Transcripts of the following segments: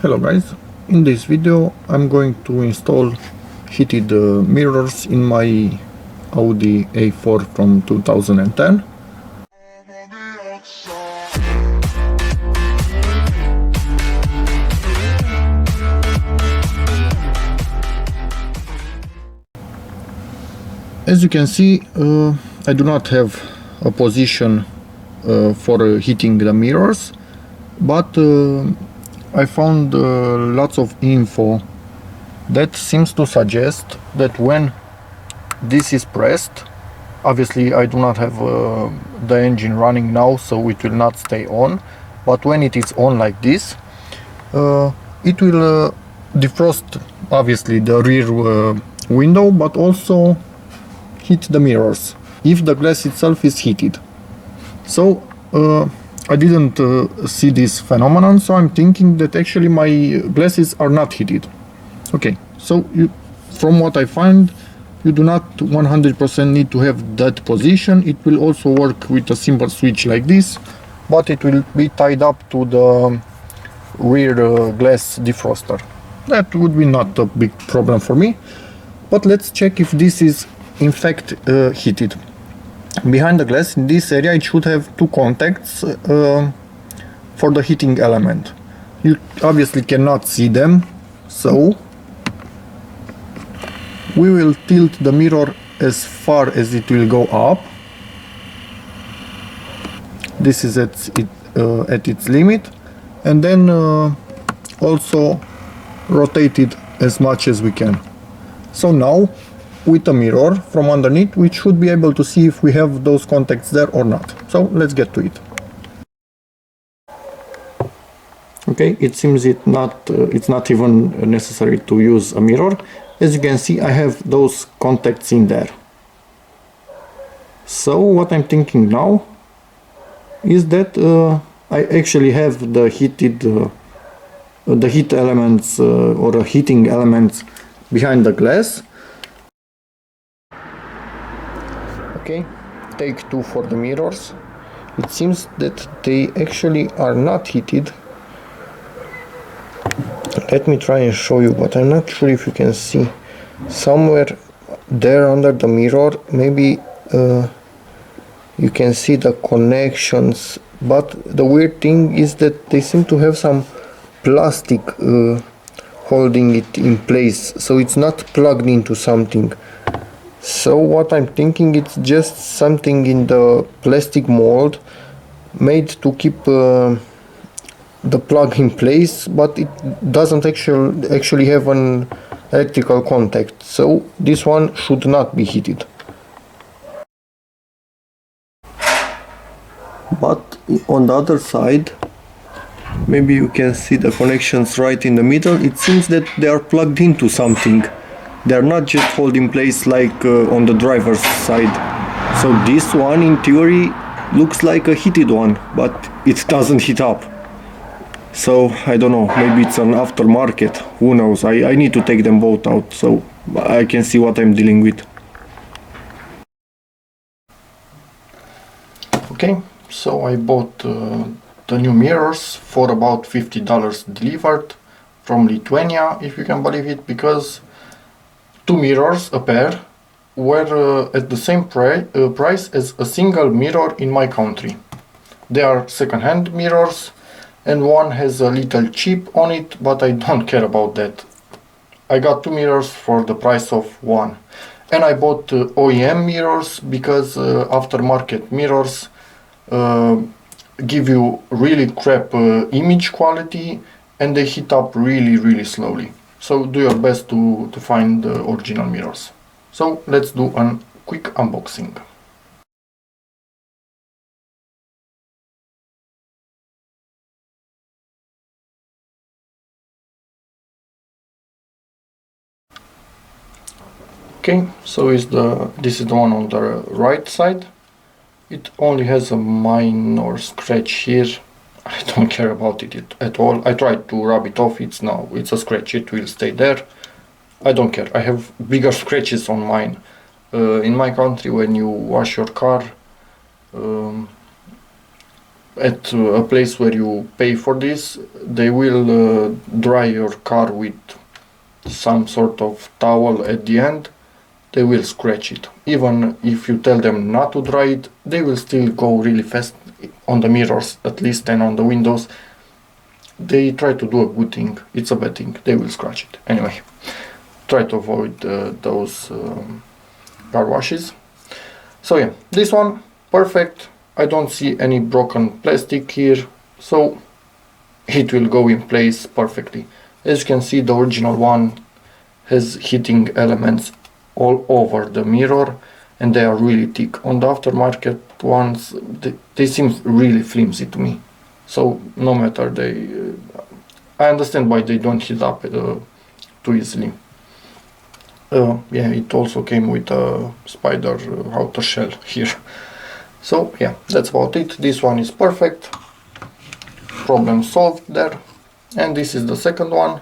Hello guys, in this video I'm going to install heated mirrors in my Audi A4 from 2010. As you can see, I do not have a position for heating the mirrors, but I found lots of info that seems to suggest that when this is pressed, obviously I do not have the engine running now, so it will not stay on, but when it is on like this, it will defrost obviously the rear window, but also heat the mirrors if the glass itself is heated. So I didn't see this phenomenon, so I'm thinking that actually my glasses are not heated. Okay, so from what I find, you do not 100% need to have that position. It will also work with a simple switch like this, but it will be tied up to the rear glass defroster. That would be not a big problem for me, but let's check if this is in fact heated. Behind the glass in this area it should have two contacts for the heating element. You obviously cannot see them, so we will tilt the mirror as far as it will go up. This is at its limit, and then also rotate it as much as we can. So now with a mirror from underneath, we should be able to see if we have those contacts there or not. So let's get to it. Okay, it seems it's not even necessary to use a mirror. As you can see, I have those contacts in there. So what I'm thinking now is that I actually have the heat elements or heating elements behind the glass. Okay, take two for the mirrors. It seems that they actually are not heated. Let me try and show you, but I'm not sure if you can see. Somewhere there under the mirror, maybe you can see the connections, but the weird thing is that they seem to have some plastic holding it in place, so it's not plugged into something. So what I'm thinking, it's just something in the plastic mold made to keep the plug in place, but it doesn't actually have an electrical contact, so this one should not be heated. But on the other side, maybe you can see the connections right in the middle. It seems that they are plugged into something. They're not just held in place like on the driver's side. So this one in theory looks like a heated one, but it doesn't heat up. So I don't know, maybe it's an aftermarket, who knows. I need to take them both out so I can see what I'm dealing with. Okay, so I bought the new mirrors for about $50 delivered from Lithuania, if you can believe it, because two mirrors, a pair, were at the same price as a single mirror in my country. They are second-hand mirrors, and one has a little chip on it, but I don't care about that. I got two mirrors for the price of one. And I bought OEM mirrors because aftermarket mirrors give you really crap image quality, and they heat up really slowly. So do your best to find the original mirrors. So let's do a quick unboxing. Okay, so this is the one on the right side. It only has a minor scratch here. I don't care about it at all. I tried to rub it off. It's a scratch. It will stay there. I don't care. I have bigger scratches on mine. In my country, when you wash your car, at a place where you pay for this, they will dry your car with some sort of towel at the end. They will scratch it. Even if you tell them not to dry it, they will still go really fast on the mirrors, at least, and on the windows. They try to do a good thing. It's a bad thing. They will scratch it. Anyway, try to avoid those car washes. So yeah, this one, perfect. I don't see any broken plastic here, so it will go in place perfectly. As you can see, the original one has heating elements all over the mirror, and they are really thick. On the aftermarket ones, they seem really flimsy to me. So no matter, I understand why they don't heat up too easily. Yeah, it also came with a spider outer shell here. So yeah, that's about it. This one is perfect. Problem solved there. And this is the second one.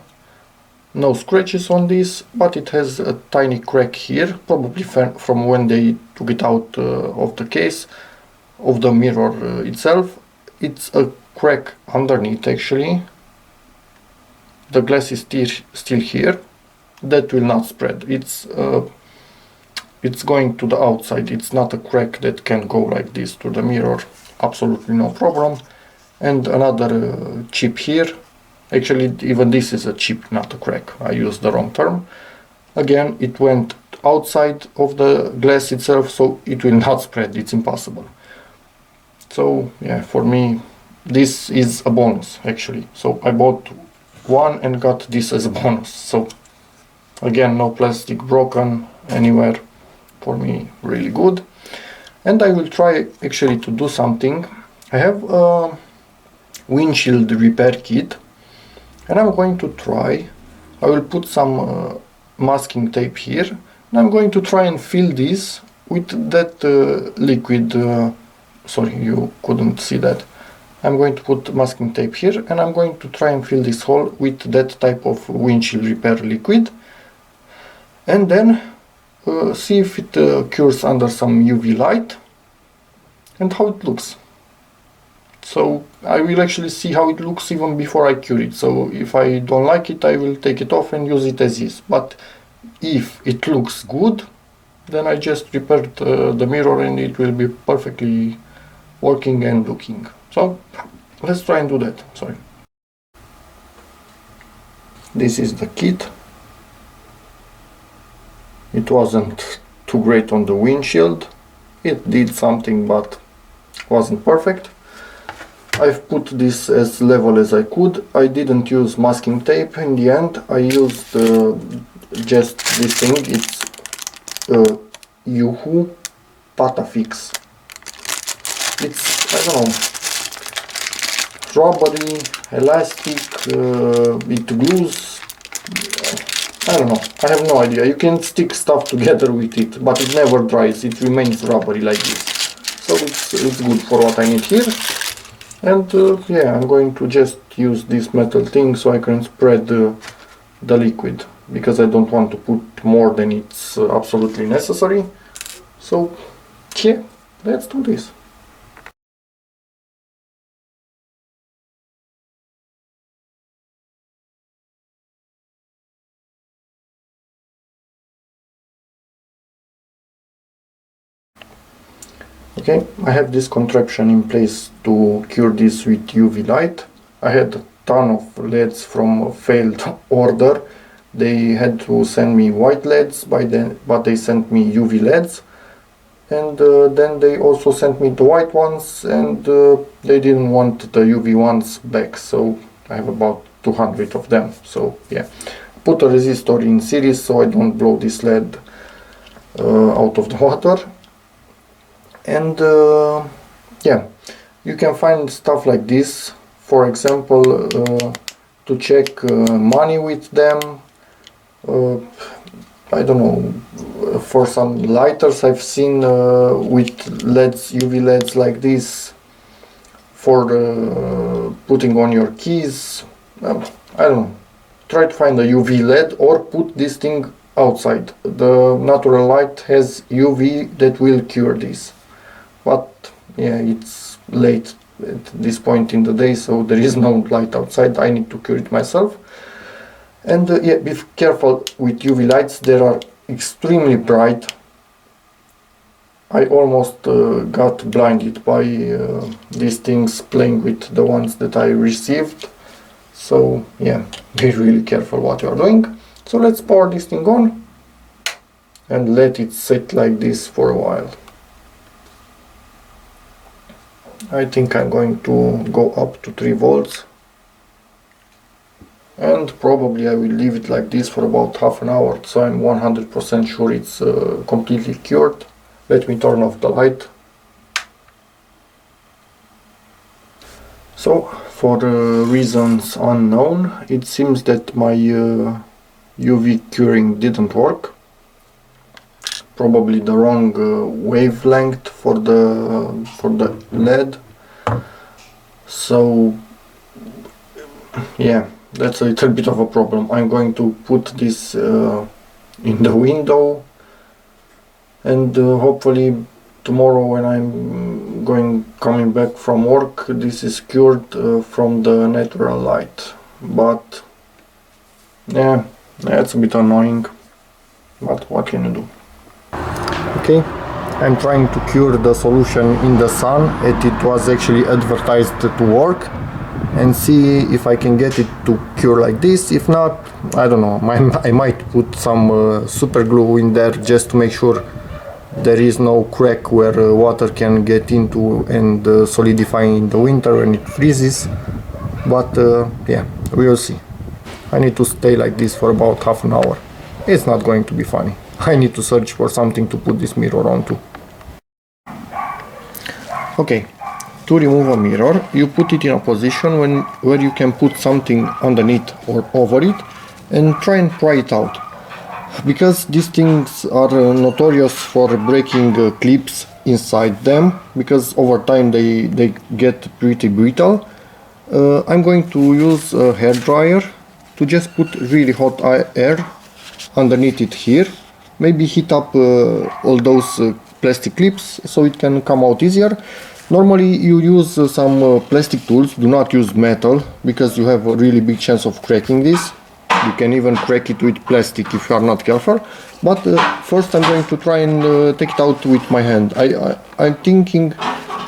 No scratches on this, but it has a tiny crack here, probably from when they took it out of the case of the mirror itself. It's a crack underneath actually. The glass is still here. That will not spread. It's going to the outside. It's not a crack that can go like this to the mirror. Absolutely no problem. And another chip here. Actually, even this is a chip, not a crack. I used the wrong term. Again, it went outside of the glass itself, so it will not spread. It's impossible. So yeah, for me, this is a bonus actually. So I bought one and got this as a bonus. So again, no plastic broken anywhere. For me, really good. And I will try actually to do something. I have a windshield repair kit, and I'm going to try. I will put some masking tape here, and I'm going to try and fill this with that liquid. Sorry, you couldn't see that. I'm going to put masking tape here, and I'm going to try and fill this hole with that type of windshield repair liquid, and then see if it cures under some UV light and how it looks. So I will actually see how it looks even before I cure it. So if I don't like it, I will take it off and use it as is. But if it looks good, then I just repaired the mirror and it will be perfectly working and looking. So let's try and do that. Sorry. This is the kit. It wasn't too great on the windshield. It did something, but wasn't perfect. I've put this as level as I could. I didn't use masking tape in the end. I used just this thing. It's Yuhu Patafix. It's, I don't know, rubbery, elastic, it glues. I don't know, I have no idea. You can stick stuff together with it, but it never dries. It remains rubbery like this. So it's good for what I need here. And yeah, I'm going to just use this metal thing so I can spread the liquid, because I don't want to put more than it's absolutely necessary. So yeah, let's do this. Okay, I have this contraption in place to cure this with UV light. I had a ton of LEDs from a failed order. They had to send me white LEDs, but they sent me UV LEDs. And then they also sent me the white ones, and they didn't want the UV ones back. So I have about 200 of them. So yeah, put a resistor in series so I don't blow this LED out of the water. And yeah, you can find stuff like this, for example, to check money with them. I don't know, for some lighters I've seen with LEDs, UV LEDs like this, for putting on your keys. I don't know, try to find a UV LED or put this thing outside. The natural light has UV that will cure this. But yeah, it's late at this point in the day, so there is no light outside. I need to cure it myself. And yeah, be careful with UV lights, they are extremely bright. I almost got blinded by these things playing with the ones that I received. So yeah, be really careful what you are doing. So let's power this thing on and let it sit like this for a while. I think I'm going to go up to 3 volts. And probably I will leave it like this for about half an hour, so I'm 100% sure it's completely cured. Let me turn off the light. So, for reasons unknown, it seems that my UV curing didn't work. Probably the wrong wavelength for the LED. So, yeah, that's a little bit of a problem. I'm going to put this in the window, and hopefully tomorrow when I'm coming back from work, this is cured from the natural light. But yeah, that's a bit annoying, but what can you do? Okay, I'm trying to cure the solution in the sun, and it was actually advertised to work, and see if I can get it to cure like this. If not, I don't know, I might put some super glue in there just to make sure there is no crack where water can get into and solidify in the winter when it freezes. But yeah, we will see. I need to stay like this for about half an hour. It's not going to be funny. I need to search for something to put this mirror onto. Okay, to remove a mirror, you put it in a position where you can put something underneath or over it and try and pry it out. Because these things are notorious for breaking clips inside them, because over time they get pretty brittle. I'm going to use a hair dryer to just put really hot air underneath it here. Maybe heat up all those plastic clips so it can come out easier. Normally you use some plastic tools, do not use metal, because you have a really big chance of cracking this. You can even crack it with plastic if you are not careful. But first I'm going to try and take it out with my hand. I'm thinking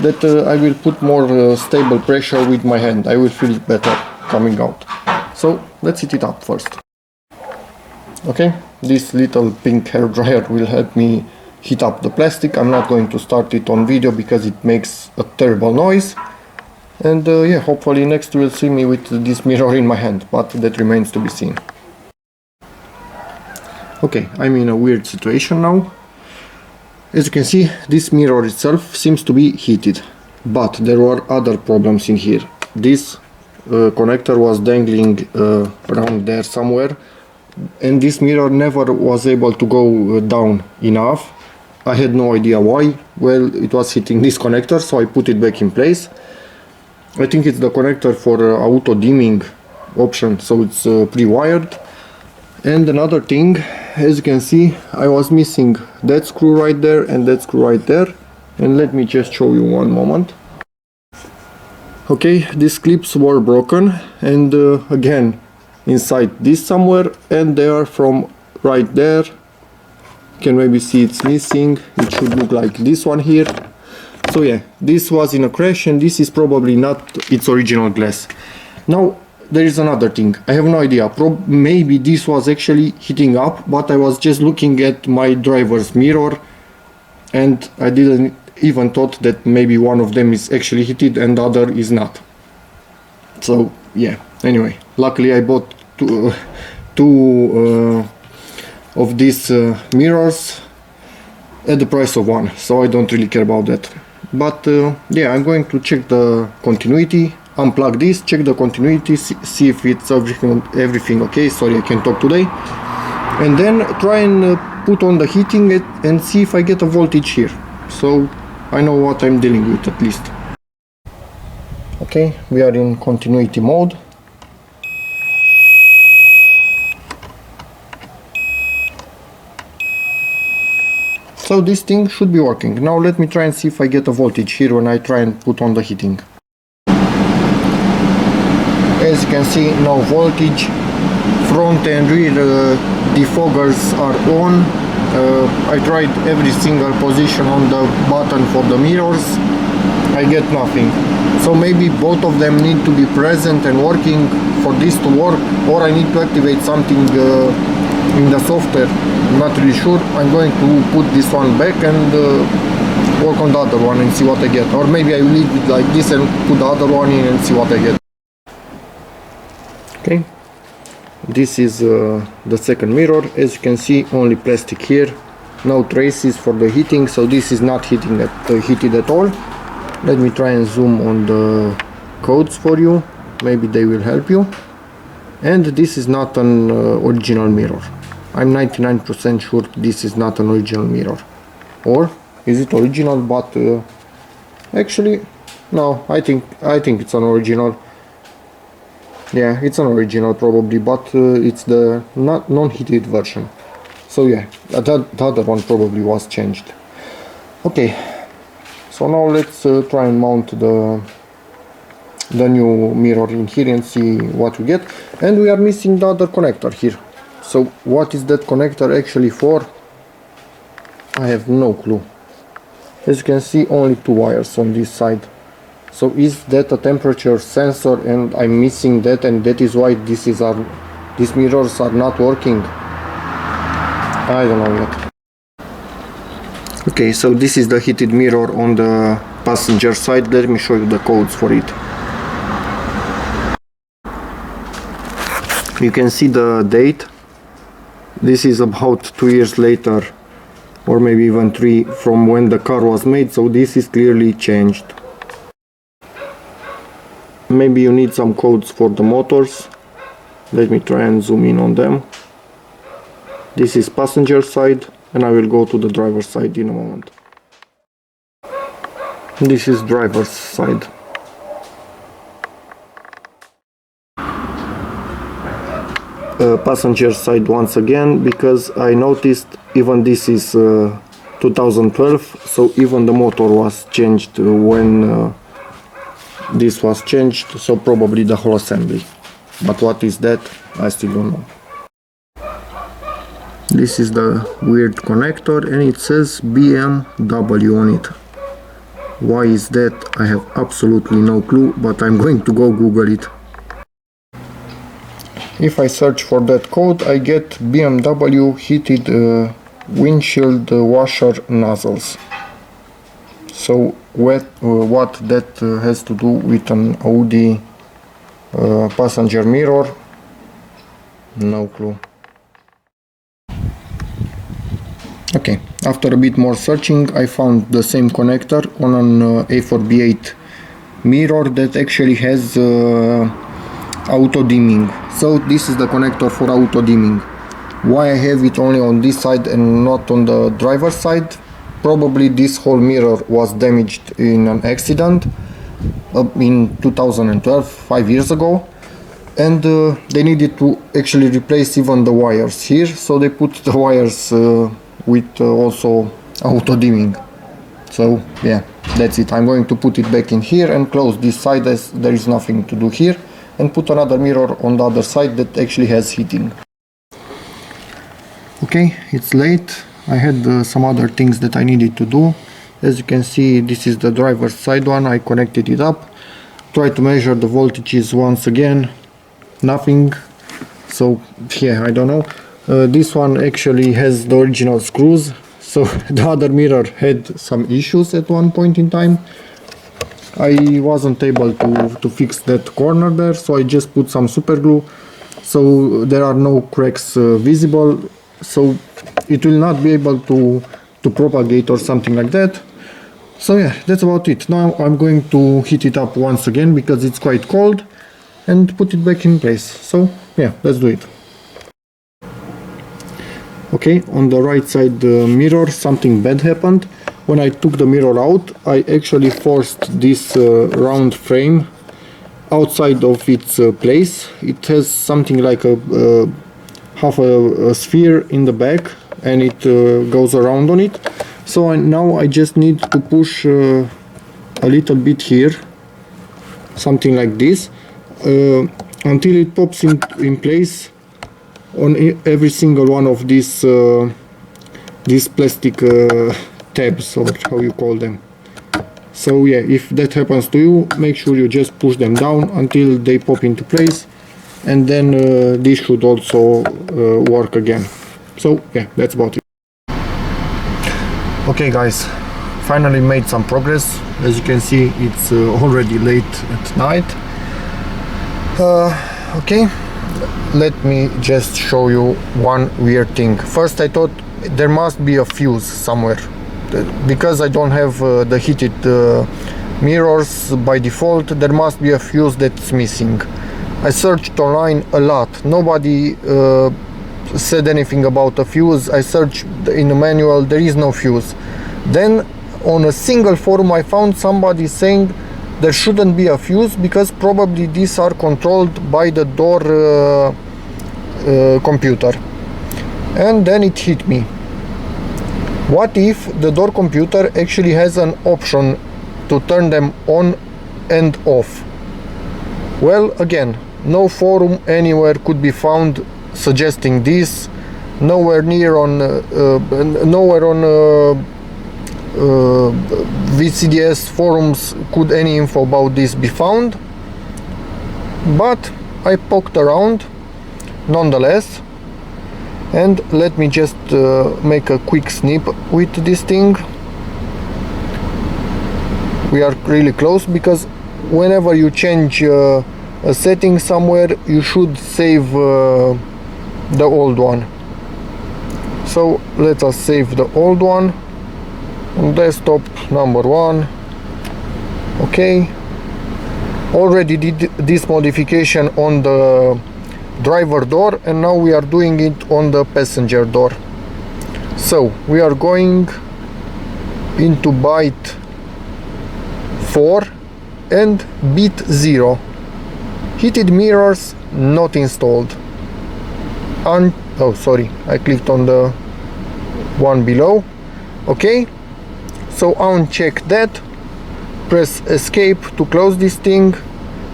that I will put more stable pressure with my hand. I will feel it better coming out. So let's heat it up first. Okay, this little pink hair dryer will help me heat up the plastic. I'm not going to start it on video because it makes a terrible noise. And yeah, hopefully next you will see me with this mirror in my hand, but that remains to be seen. Okay, I'm in a weird situation now. As you can see, this mirror itself seems to be heated, but there were other problems in here. This connector was dangling around there somewhere, and this mirror never was able to go down enough. I had no idea why. Well, it was hitting this connector, so I put it back in place. I think it's the connector for auto dimming option, so it's pre-wired. And another thing, as you can see, I was missing that screw right there and that screw right there. And let me just show you one moment. Okay, these clips were broken, and again inside this somewhere, and they are from right there. You can maybe see it's missing. It should look like this one here. So yeah, this was in a crash, and this is probably not its original glass. Now there is another thing. I have no idea. Maybe this was actually heating up, but I was just looking at my driver's mirror and I didn't even thought that maybe one of them is actually heated and the other is not. So yeah, anyway, luckily I bought two of these mirrors at the price of one, so I don't really care about that. But yeah, I'm going to check the continuity, unplug this, check the continuity, see if it's everything okay. Sorry, I can't talk today. And then try and put on the heating and see if I get a voltage here, so I know what I'm dealing with at least. Okay, we are in continuity mode. So this thing should be working. Now let me try and see if I get a voltage here when I try and put on the heating. you can see, no voltage. Front and rear defoggers are on. I tried every single position on the button for the mirrors. I get nothing. So maybe both of them need to be present and working for this to work, or I need to activate something in the software. I'm not really sure. I'm going to put this one back and work on the other one and see what I get. Or maybe I will leave it like this and put the other one in and see what I get. Okay, this is the second mirror. As you can see, only plastic here, no traces for the heating, so this is not heated at all. Let me try and zoom on the codes for you, maybe they will help you. And this is not an original mirror. I'm 99% sure this is not an original mirror. Or is it original? But actually no, I think it's an original. Yeah, it's an original probably, but it's the non-heated version. So yeah, the other one probably was changed. Okay, so now let's try and mount the new mirror in here and see what we get. And we are missing the other connector here. So what is that connector actually for? I have no clue. As you can see, only two wires on this side. So is that a temperature sensor and I'm missing that, and that is why these mirrors are not working? I don't know yet. Okay, so this is the heated mirror on the passenger side. Let me show you the codes for it. You can see the date. This is about 2 years later, or maybe even 3, from when the car was made, so this is clearly changed. Maybe you need some codes for the motors. Let me try and zoom in on them. This is passenger side, and I will go to the driver's side in a moment. This is driver's side. Passenger side once again, because I noticed even this is 2012, so even the motor was changed when this was changed, so probably the whole assembly. But what is that? I still don't know. This is the weird connector and it says BMW on it. Why is that? I have absolutely no clue, but I'm going to go Google it. If I search for that code, I get BMW heated windshield washer nozzles. So what that has to do with an Audi passenger mirror? No clue. Okay, after a bit more searching, I found the same connector on an A4 B8 mirror that actually has auto dimming. So this is the connector for auto dimming. Why I have it only on this side and not on the driver's side? Probably this whole mirror was damaged in an accident in 2012, 5 years ago, and they needed to actually replace even the wires here, so they put the wires with also auto dimming. So yeah, that's it. I'm going to put it back in here and close this side as there is nothing to do here, and put another mirror on the other side that actually has heating. Okay, it's late. I had some other things that I needed to do. As you can see, this is the driver's side one. I connected it up, tried to measure the voltages once again, nothing. So yeah, I don't know. This one actually has the original screws, so the other mirror had some issues at one point in time. I wasn't able to fix that corner there, so I just put some super glue, so there are no cracks visible, so it will not be able to propagate or something like that. So yeah, that's about it. Now I'm going to heat it up once again because it's quite cold, and put it back in place. So yeah, let's do it. Okay, on the right side mirror, something bad happened. When I took the mirror out, I actually forced this round frame outside of its place. It has something like a half a sphere in the back, and it goes around on it. So now I just need to push a little bit here, something like this. until it pops in place on every single one of these plastic tabs, or how you call them. So yeah, if that happens to you, make sure you just push them down until they pop into place, and then this should also work again. So yeah, that's about it. Okay guys, finally made some progress. As you can see, it's already late at night. Okay, let me just show you one weird thing. First I thought there must be a fuse somewhere, because I don't have the heated mirrors by default. There must be a fuse that's missing. I searched online a lot. Nobody said anything about a fuse. I searched in the manual, there is no fuse. Then on a single forum I found somebody saying there shouldn't be a fuse because probably these are controlled by the door computer. And then it hit me. What if the door computer actually has an option to turn them on and off? Well, again, no forum anywhere could be found suggesting this. Nowhere on VCDS forums could any info about this be found. But I poked around nonetheless. And let me just make a quick snip with this thing. We are really close, because whenever you change a setting somewhere, you should save the old one. So let us save the old one on desktop number 1. Okay, already did this modification on the driver door, and now we are doing it on the passenger door. So we are going into byte 4 and bit 0. Heated mirrors not installed. Oh sorry, I clicked on the one below. Okay, so uncheck that, press escape to close this thing.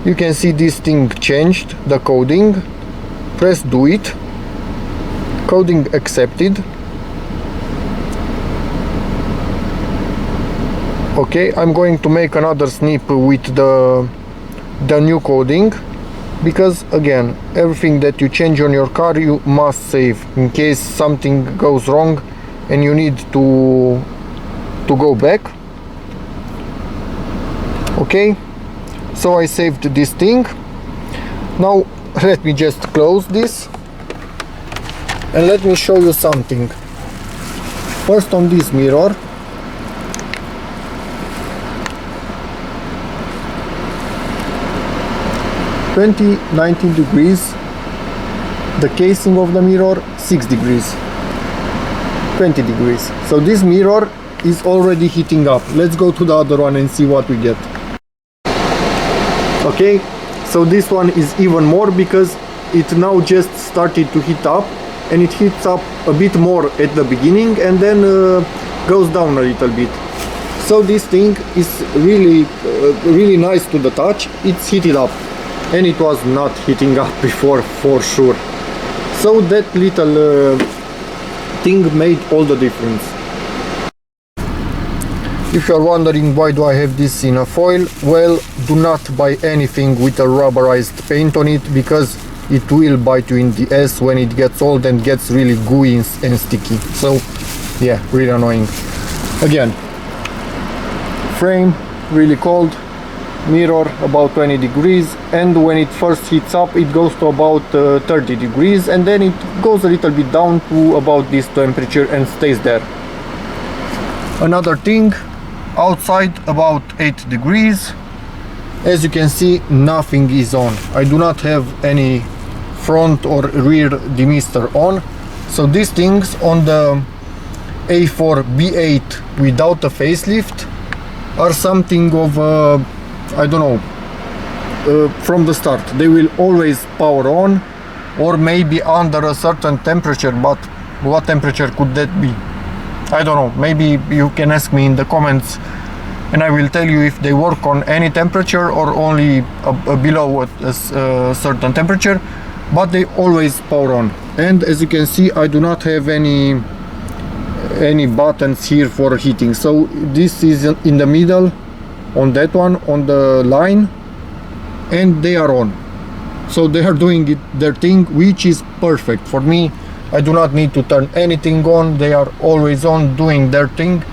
You can see this thing changed the coding. Press do it, coding accepted. Okay, I'm going to make another snip with the new coding, because again, everything that you change on your car you must save in case something goes wrong and you need to go back. Okay, so I saved this thing. Now let me just close this and let me show you something. First, on this mirror, (20-19 degrees), the casing of the mirror 6 degrees, 20 degrees. So this mirror is already heating up. Let's go to the other one and see what we get. Okay, so this one is even more, because it now just started to heat up, and it heats up a bit more at the beginning and then goes down a little bit. So this thing is really nice to the touch. It's heated up, and it was not heating up before, for sure. So that little thing made all the difference. If you are wondering why do I have this in a foil, well, do not buy anything with a rubberized paint on it, because it will bite you in the ass when it gets old and gets really gooey and sticky. So yeah, really annoying. Again, frame really cold, mirror about 20 degrees, and when it first heats up it goes to about 30 degrees, and then it goes a little bit down to about this temperature and stays there. Another thing, outside about 8 degrees. As you can see, nothing is on. I do not have any front or rear demister on. So these things on the A4 B8 without a facelift are something of I don't know, from the start they will always power on, or maybe under a certain temperature, but what temperature could that be? I don't know. Maybe you can ask me in the comments and I will tell you if they work on any temperature or only below a certain temperature, but they always power on. And as you can see, I do not have any buttons here for heating, so this is in the middle on that one, on the line, and they are on, so they are doing their thing, which is perfect for me. I do not need to turn anything on, they are always on doing their thing,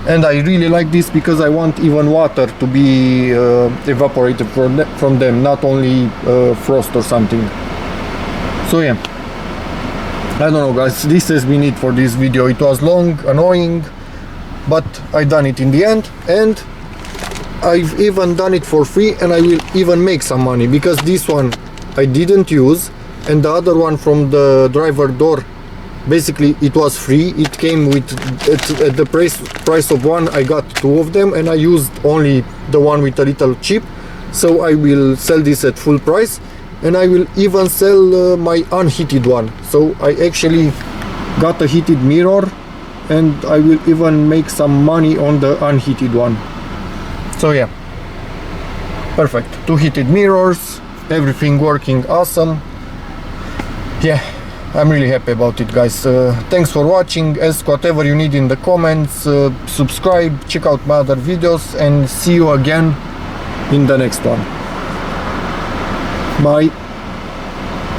and I really like this because I want even water to be evaporated from them, not only frost or something. So yeah, I don't know guys, this has been it for this video. It was long, annoying, but I done it in the end, and I've even done it for free, and I will even make some money because this one I didn't use, and the other one from the driver door, basically it was free. It came with at the price of one. I got two of them, and I used only the one with a little chip, so I will sell this at full price, and I will even sell my unheated one. So I actually got a heated mirror, and I will even make some money on the unheated one. So yeah, perfect. Two heated mirrors, everything working awesome. Yeah, I'm really happy about it guys. Thanks for watching. Ask whatever you need in the comments, subscribe, check out my other videos, and see you again in the next one. Bye.